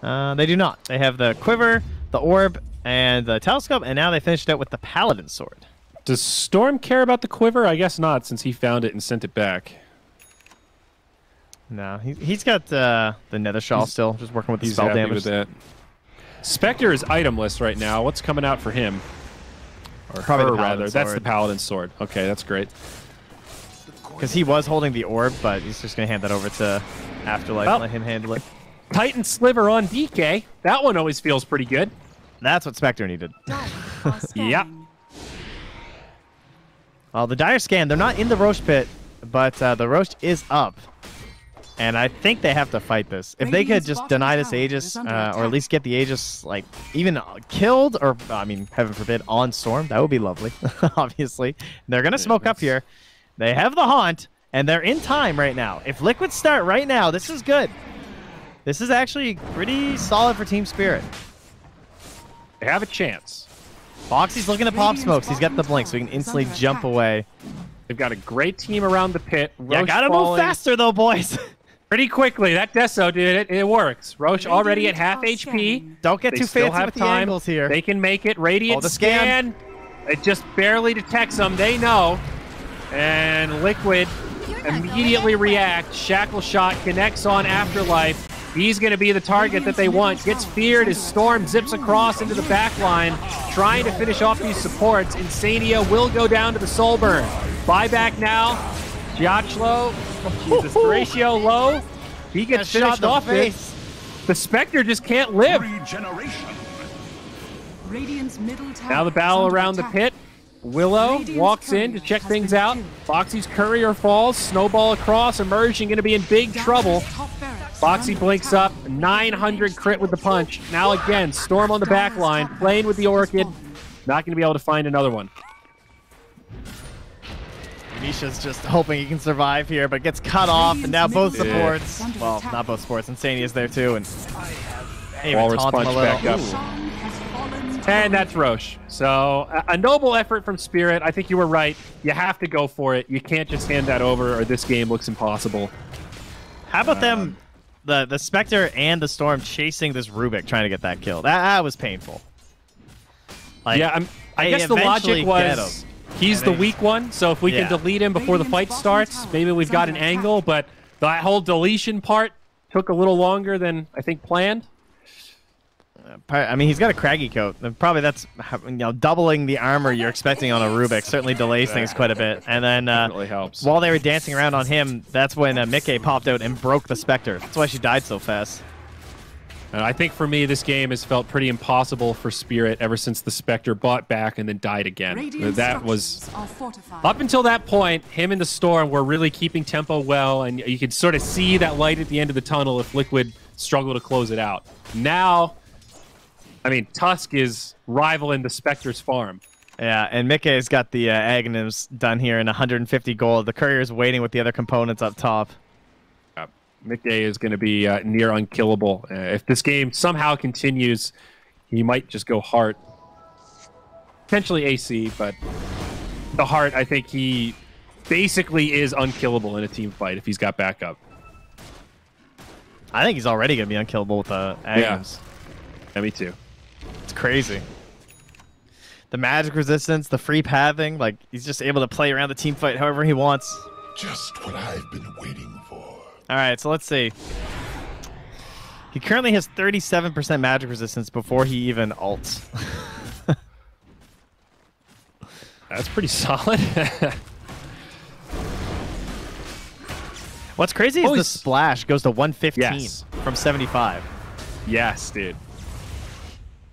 They do not. They have the quiver, the orb, and the telescope, and now they finished it with the paladin sword. Does Storm care about the quiver? I guess not, since he found it and sent it back. No, he's got the nether shawl still, just working with the spell damage. With that. Spectre is itemless right now. What's coming out for him? Or probably her, the rather. sword. That's the paladin sword. Okay, that's great. Because he was holding the orb, but he's just going to hand that over to Afterlife and let him handle it. Titan Sliver on DK. That one always feels pretty good. That's what Spectre needed. Yep. Well, the Dire scan, they're not in the Roche pit, but the Roche is up. And I think they have to fight this. If they could just deny this Aegis, or at least get the Aegis, like, even killed, or, I mean, heaven forbid, on Storm, that would be lovely, obviously. They're going to smoke up here. They have the Haunt, and they're in time right now. If Liquid start right now, this is good. This is actually pretty solid for Team Spirit. They have a chance. Foxy's looking to pop smokes. He's got the blink, so he can instantly jump away. They've got a great team around the pit. Roche yeah, gotta move faster, though, boys. Pretty quickly. That Deso did it. It works. Roche already at half HP. Don't get too fancy with the angles here. They can make it. Radiant the scan. It just barely detects them. They know. And Liquid immediately react. Shackle Shot connects on Afterlife. He's going to be the target that they want. Gets feared as Storm zips across into the back line, trying to finish off these supports. Insania will go down to the soul burn. Buyback now. Giachlo. Jesus, Horatio low. He gets finished off it. The Spectre just can't live. Now the battle around the pit. Willow walks in to check things out. Foxy's courier falls. Snowball across. Immersion going to be in big trouble. Foxy blinks up. 900 crit with the punch. Now again, Storm on the back line. Playing with the Orchid. Not going to be able to find another one. Misha's just hoping he can survive here, but gets cut off, and now both supports. Well, not both supports. Insania's there too, and Walrus punch back up. And that's Roche. So a noble effort from Spirit. I think you were right. You have to go for it. You can't just hand that over, or this game looks impossible. How about them, the Spectre and the Storm chasing this Rubik, trying to get that kill? That was painful. Like, yeah, I guess the logic was he's the weak one, so if we can delete him before the fight starts, maybe we've got an angle, but that whole deletion part took a little longer than I think planned. I mean, he's got a craggy coat. Probably that's, you know, doubling the armor you're expecting on a Rubik certainly delays things quite a bit. And then really helps. While they were dancing around on him, that's when Mickey popped out and broke the Spectre. That's why she died so fast. I think for me, this game has felt pretty impossible for Spirit ever since the Spectre bought back and then died again. That was, up until that point, him and the Storm were really keeping tempo well, and you could sort of see that light at the end of the tunnel if Liquid struggled to close it out. Now, I mean, Tusk is rivaling the Spectre's farm. Yeah, and Mickey's got the Aghanims done here in 150 gold. The Courier's waiting with the other components up top. Mickey is going to be near unkillable. If this game somehow continues, he might just go Heart. Potentially AC, but the Heart, I think he basically is unkillable in a team fight if he's got backup. I think he's already going to be unkillable with the Aghanims. Yeah, me too. It's crazy. The magic resistance, the free pathing, like, he's just able to play around the team fight however he wants. Just what I've been waiting for. All right, so let's see. He currently has 37% magic resistance before he even ults. That's pretty solid. What's crazy is the splash goes to 115 from 75. Yes, dude.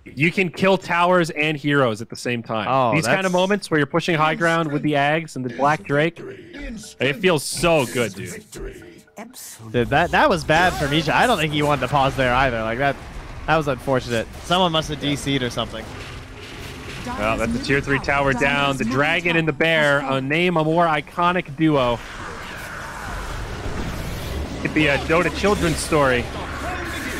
You can kill towers and heroes at the same time. Oh, these kind of moments where you're pushing high ground with the Ags and the Black Drake, it feels so good, dude. Dude, that was bad for Misha. I don't think he wanted to pause there either. Like that was unfortunate. Someone must have DC'd or something. Well, that's a tier 3 tower down. The Dragon and the Bear, name a more iconic duo. Could be a Dota children's story.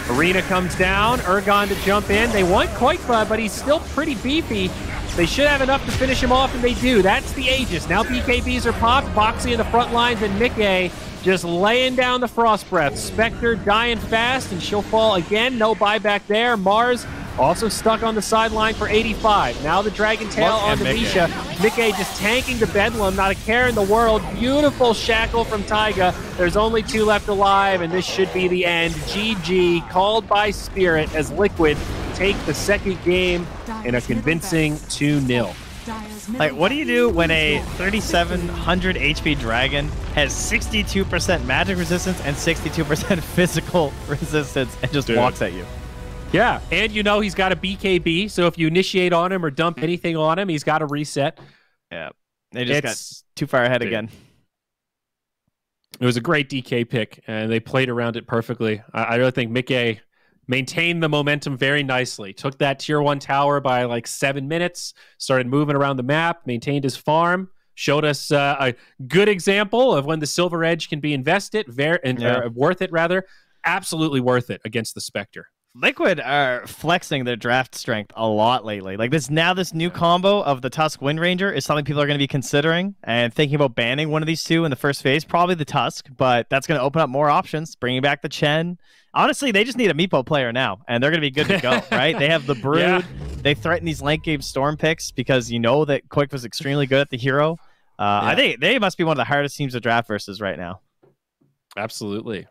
Arena comes down. Urgon to jump in. They want Koitba, but he's still pretty beefy. They should have enough to finish him off, and they do. That's the Aegis. Now BKBs are popped. Foxy in the front lines, and Mickey just laying down the Frost Breath. Spectre dying fast, and she'll fall again. No buyback there. Mars also stuck on the sideline for 85. Now the Dragon Tail on the Misha. Mickey just tanking the Bedlam, not a care in the world. Beautiful shackle from Taiga. There's only 2 left alive, and this should be the end. GG, called by Spirit as Liquid take the second game in a convincing 2-0. Like, what do you do when a 3,700 HP dragon has 62% magic resistance and 62% physical resistance and just walks at you? Yeah, and you know he's got a BKB, so if you initiate on him or dump anything on him, he's got a reset. Yeah, they just got too far ahead again. It was a great DK pick, and they played around it perfectly. I really think Mickey maintained the momentum very nicely. Took that tier 1 tower by like 7 minutes, started moving around the map, maintained his farm, showed us a good example of when the Silver Edge can be invested, worth it rather. Absolutely worth it against the Spectre. Liquid are flexing their draft strength a lot lately. Like this new combo of the Tusk Wind Ranger is something people are going to be considering and thinking about banning one of these two in the first phase, probably the Tusk, but that's going to open up more options, bringing back the Chen. Honestly, they just need a Meepo player now, and they're going to be good to go, right? They have the Brood. Yeah. They threaten these late game Storm picks because you know that Quick was extremely good at the hero. I think they must be one of the hardest teams to draft versus right now. Absolutely.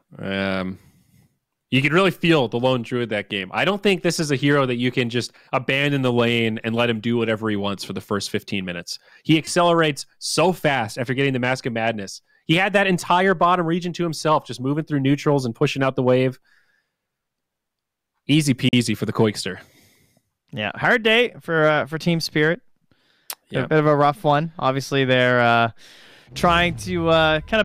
You could really feel the Lone Druid that game. I don't think this is a hero that you can just abandon the lane and let him do whatever he wants for the first 15 minutes. He accelerates so fast after getting the Mask of Madness. He had that entire bottom region to himself, just moving through neutrals and pushing out the wave. Easy peasy for the Coikster. Yeah, hard day for Team Spirit. Yeah. A bit of a rough one. Obviously, they're trying to kind of